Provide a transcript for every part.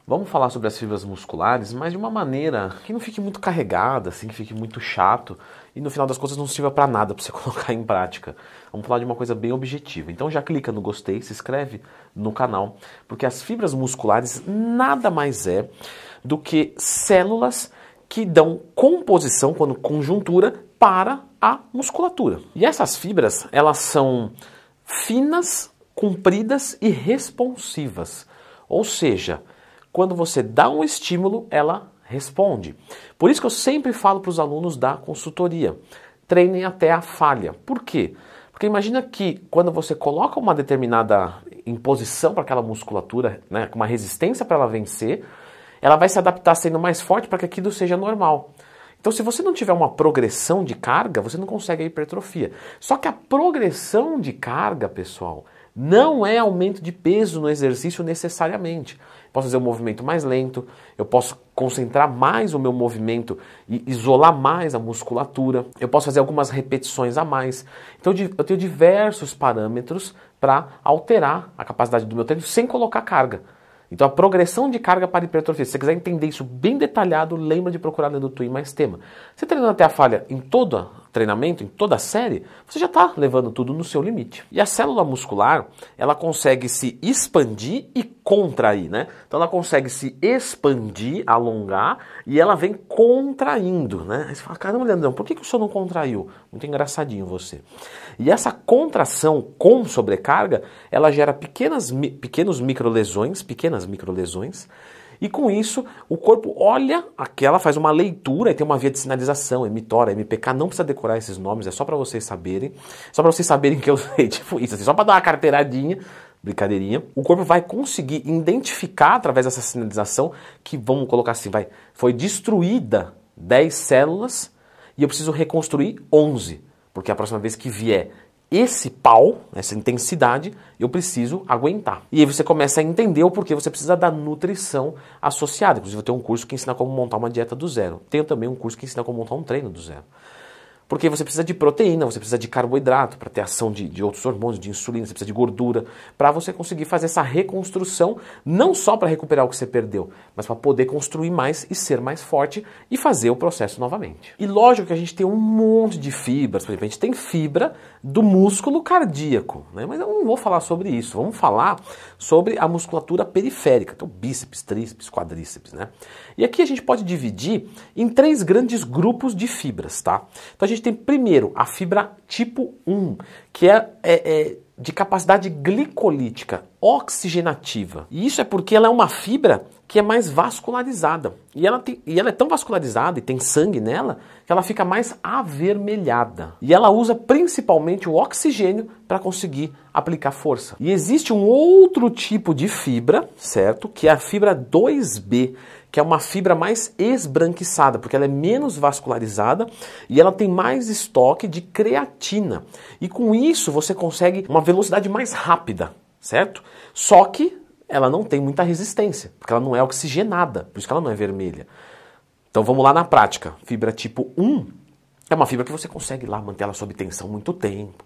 Vamos falar sobre as fibras musculares, mas de uma maneira que não fique muito carregada, assim, que fique muito chato e no final das contas não sirva para nada para você colocar em prática. Vamos falar de uma coisa bem objetiva. Então já clica no gostei, se inscreve no canal, porque as fibras musculares nada mais é do que células que dão composição, quando conjuntura, para a musculatura. E essas fibras, elas são finas, compridas e responsivas. Ou seja, quando você dá um estímulo, ela responde. Por isso que eu sempre falo para os alunos da consultoria, treinem até a falha. Por quê? Porque imagina que quando você coloca uma determinada imposição para aquela musculatura, né, com uma resistência para ela vencer, ela vai se adaptar sendo mais forte para que aquilo seja normal. Então, se você não tiver uma progressão de carga, você não consegue a hipertrofia. Só que a progressão de carga, pessoal, não é aumento de peso no exercício necessariamente. Eu posso fazer um movimento mais lento, eu posso concentrar mais o meu movimento e isolar mais a musculatura, eu posso fazer algumas repetições a mais. Então eu tenho diversos parâmetros para alterar a capacidade do meu treino sem colocar carga. Então a progressão de carga para hipertrofia, se você quiser entender isso bem detalhado, lembra de procurar dentro do Twin mais tema. Você treinando até a falha em todo treinamento, em toda a série, você já está levando tudo no seu limite. E a célula muscular, ela consegue se expandir e contrair, né? Então ela consegue se expandir, alongar, e ela vem contraindo, né? Aí você fala, caramba, Leandrão, por que o senhor não contraiu? Muito engraçadinho você. E essa contração com sobrecarga, ela gera pequenas microlesões, e com isso o corpo olha aquela, faz uma leitura e tem uma via de sinalização, mTOR, MPK, não precisa decorar esses nomes, é só para vocês saberem, que eu sei, tipo isso, assim, só para dar uma carteiradinha, brincadeirinha. O corpo vai conseguir identificar através dessa sinalização que, vamos colocar assim, foi destruída 10 células e eu preciso reconstruir 11, porque a próxima vez que vier esse pau, essa intensidade, eu preciso aguentar. E aí você começa a entender o porquê você precisa da nutrição associada. Inclusive eu tenho um curso que ensina como montar uma dieta do zero. Tenho também um curso que ensina como montar um treino do zero. Porque você precisa de proteína, você precisa de carboidrato para ter ação de outros hormônios, de insulina, você precisa de gordura, para você conseguir fazer essa reconstrução, não só para recuperar o que você perdeu, mas para poder construir mais e ser mais forte e fazer o processo novamente. E lógico que a gente tem um monte de fibras, por exemplo, a gente tem fibra do músculo cardíaco, né? Mas eu não vou falar sobre isso, vamos falar sobre a musculatura periférica, então bíceps, tríceps, quadríceps, né? E aqui a gente pode dividir em 3 grandes grupos de fibras, tá? Então a gente tem primeiro a fibra tipo 1, que é de capacidade glicolítica, oxigenativa. E isso é porque ela é uma fibra que é mais vascularizada. E ela é tão vascularizada e tem sangue nela que ela fica mais avermelhada. E ela usa principalmente o oxigênio para conseguir aplicar força. E existe um outro tipo de fibra, certo? Que é a fibra 2B, que é uma fibra mais esbranquiçada, porque ela é menos vascularizada e ela tem mais estoque de creatina. E com isso você consegue uma velocidade mais rápida, certo? Só que ela não tem muita resistência, porque ela não é oxigenada, por isso que ela não é vermelha. Então vamos lá na prática. Fibra tipo 1 é uma fibra que você consegue lá manter ela sob tensão muito tempo.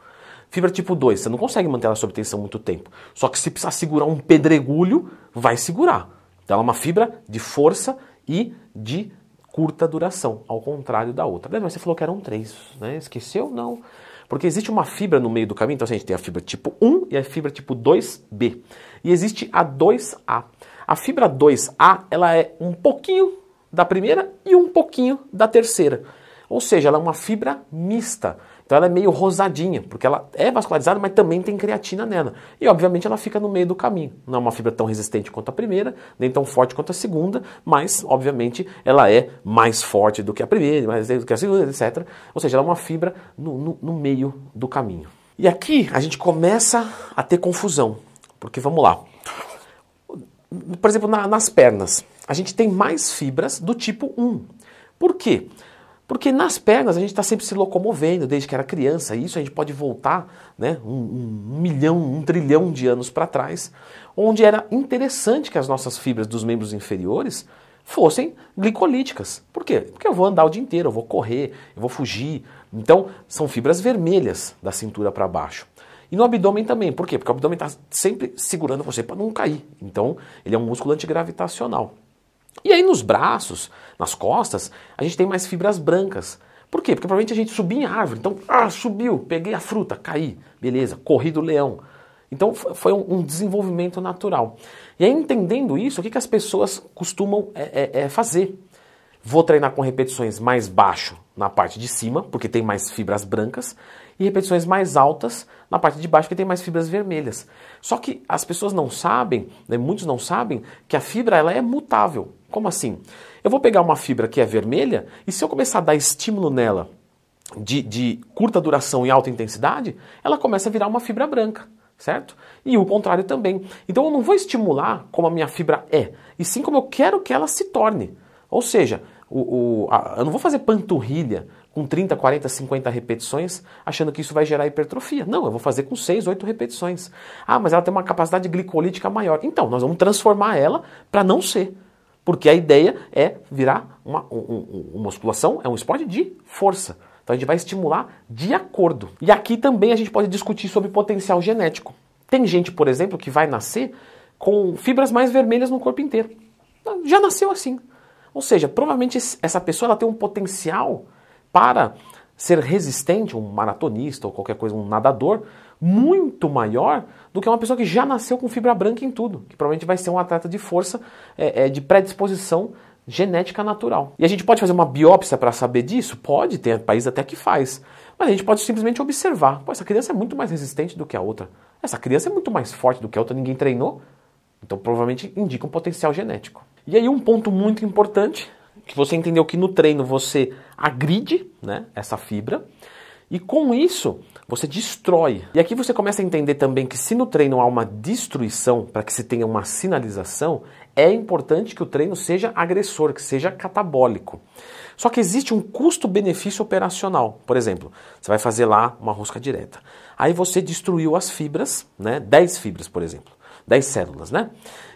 Fibra tipo 2, você não consegue manter ela sob tensão muito tempo. Só que se precisar segurar um pedregulho, vai segurar. Então ela é uma fibra de força e de curta duração, ao contrário da outra. Mas você falou que eram 3, né? Esqueceu? Não. Porque existe uma fibra no meio do caminho, então a gente tem a fibra tipo 1 e a fibra tipo 2B. E existe a 2A. A fibra 2A, ela é um pouquinho da primeira e um pouquinho da terceira. Ou seja, ela é uma fibra mista. Então ela é meio rosadinha, porque ela é vascularizada, mas também tem creatina nela. E obviamente ela fica no meio do caminho. Não é uma fibra tão resistente quanto a primeira, nem tão forte quanto a segunda, mas obviamente ela é mais forte do que a primeira, mais do que a segunda, etc. Ou seja, ela é uma fibra no meio do caminho. E aqui a gente começa a ter confusão, porque vamos lá. Por exemplo, nas pernas, a gente tem mais fibras do tipo 1. Por quê? Porque nas pernas a gente está sempre se locomovendo desde que era criança, e isso a gente pode voltar, né, um milhão, 1 trilhão de anos para trás, onde era interessante que as nossas fibras dos membros inferiores fossem glicolíticas. Por quê? Porque eu vou andar o dia inteiro, eu vou correr, eu vou fugir. Então são fibras vermelhas da cintura para baixo. E no abdômen também. Por quê? Porque o abdômen está sempre segurando você para não cair. Então, ele é um músculo antigravitacional. E aí nos braços, nas costas, a gente tem mais fibras brancas. Por quê? Porque provavelmente a gente subia em árvore. Então, subiu, peguei a fruta, caí. Beleza, corri do leão. Então foi um desenvolvimento natural. E aí entendendo isso, o que as pessoas costumam fazer? Vou treinar com repetições mais baixo na parte de cima, porque tem mais fibras brancas, e repetições mais altas na parte de baixo, porque tem mais fibras vermelhas. Só que as pessoas não sabem, né, muitos não sabem, que a fibra ela é mutável. Como assim? Eu vou pegar uma fibra que é vermelha, e se eu começar a dar estímulo nela de curta duração e alta intensidade, ela começa a virar uma fibra branca. Certo? E o contrário também. Então eu não vou estimular como a minha fibra é, e sim como eu quero que ela se torne. Ou seja, eu não vou fazer panturrilha com 30, 40, 50 repetições achando que isso vai gerar hipertrofia. Não, eu vou fazer com 6, 8 repetições. Mas ela tem uma capacidade glicolítica maior. Então, nós vamos transformar ela para não ser. Porque a ideia é virar uma musculação, é um esporte de força. Então a gente vai estimular de acordo. E aqui também a gente pode discutir sobre potencial genético. Tem gente, por exemplo, que vai nascer com fibras mais vermelhas no corpo inteiro. Já nasceu assim. Ou seja, provavelmente essa pessoa ela tem um potencial para ser resistente, um maratonista ou qualquer coisa, um nadador, muito maior do que uma pessoa que já nasceu com fibra branca em tudo. Que provavelmente vai ser um atleta de força, de predisposição genética natural. E a gente pode fazer uma biópsia para saber disso? Pode, tem país até que faz. Mas a gente pode simplesmente observar. Pô, essa criança é muito mais resistente do que a outra. Essa criança é muito mais forte do que a outra, ninguém treinou. Então provavelmente indica um potencial genético. E aí um ponto muito importante, que você entendeu que no treino você agride, né, essa fibra, e com isso você destrói. E aqui você começa a entender também que se no treino há uma destruição, para que se tenha uma sinalização, é importante que o treino seja agressor, que seja catabólico. Só que existe um custo-benefício operacional. Por exemplo, você vai fazer lá uma rosca direta. Aí você destruiu as fibras, né? 10 fibras, por exemplo. 10 células, né?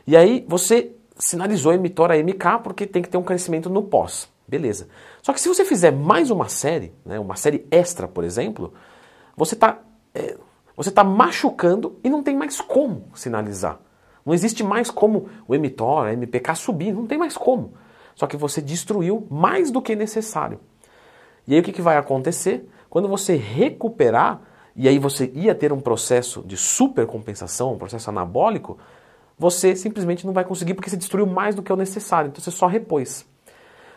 E aí você sinalizou emitor a MK porque tem que ter um crescimento no pós. Beleza. Só que se você fizer mais uma série, né, uma série extra, por exemplo, você tá machucando e não tem mais como sinalizar. Não existe mais como o emitor, a MPK subir, não tem mais como. Só que você destruiu mais do que necessário. E aí o que vai acontecer? Quando você recuperar, e aí você ia ter um processo de supercompensação, um processo anabólico, você simplesmente não vai conseguir porque você destruiu mais do que o necessário, então você só repôs.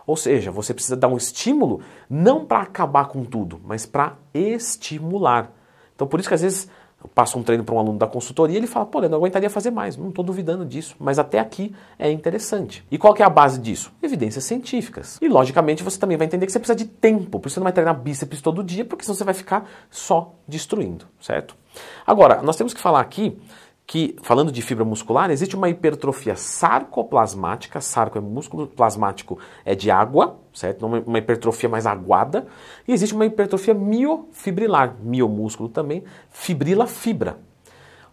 Ou seja, você precisa dar um estímulo não para acabar com tudo, mas para estimular. Então por isso que às vezes eu passo um treino para um aluno da consultoria e ele fala, pô, eu não aguentaria fazer mais, não estou duvidando disso, mas até aqui é interessante. E qual que é a base disso? Evidências científicas. E logicamente você também vai entender que você precisa de tempo, por isso você não vai treinar bíceps todo dia, porque senão você vai ficar só destruindo, certo? Agora, nós temos que falar aqui que, falando de fibra muscular, existe uma hipertrofia sarcoplasmática, sarco é músculo, plasmático é de água, certo? Uma hipertrofia mais aguada, e existe uma hipertrofia miofibrilar, miomúsculo também, fibrila fibra.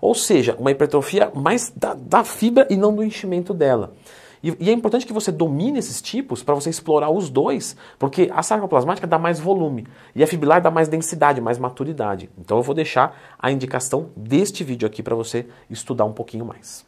Ou seja, uma hipertrofia mais da fibra e não do enchimento dela. E é importante que você domine esses tipos para você explorar os dois, porque a sarcoplasmática dá mais volume e a fibrilar dá mais densidade, mais maturidade. Então eu vou deixar a indicação deste vídeo aqui para você estudar um pouquinho mais.